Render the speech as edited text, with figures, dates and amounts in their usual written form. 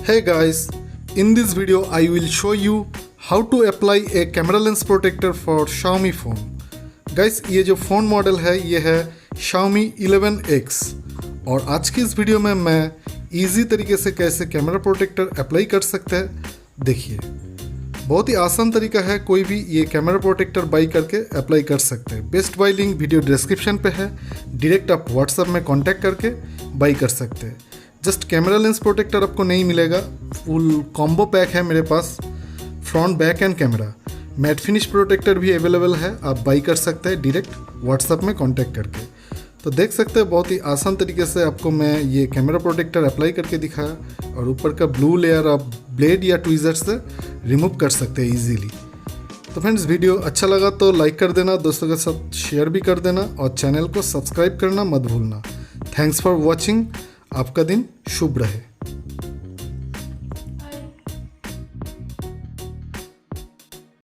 Hey guys, in this video I will show you how to apply a camera lens protector for Xiaomi phone. Guys, ये जो phone model है ये है Xiaomi 11X और आज की इस वीडियो में मैं इजी तरीके से कैसे कैमरा प्रोटेक्टर अप्लाई कर सकते हैं देखिए। बहुत ही आसान तरीका है, कोई भी ये कैमरा प्रोटेक्टर बाई करके अप्लाई कर सकते हैं। Best by link video description पे है, डायरेक्ट आप व्हाट्सएप में कांटेक्ट करके बाई कर सकते हैं। जस्ट कैमरा लेंस प्रोटेक्टर आपको नहीं मिलेगा, फुल कॉम्बो पैक है मेरे पास, front back and camera. Matte finish protector भी अवेलेबल है, आप बाई कर सकते हैं डायरेक्ट व्हाट्सएप में कांटेक्ट करके। तो देख सकते हैं बहुत ही आसान तरीके से आपको मैं ये कैमरा प्रोटेक्टर अप्लाई करके दिखाया और ऊपर का ब्लू लेयर आप ब्लेड या ट्वीज़र से रिमूव कर सकते हैं ईजीली। तो फ्रेंड्स, वीडियो अच्छा लगा तो लाइक कर देना, दोस्तों के साथ शेयर भी कर देना और चैनल को सब्सक्राइब करना मत भूलना। Thanks for watching. आपका दिन शुभ रहे।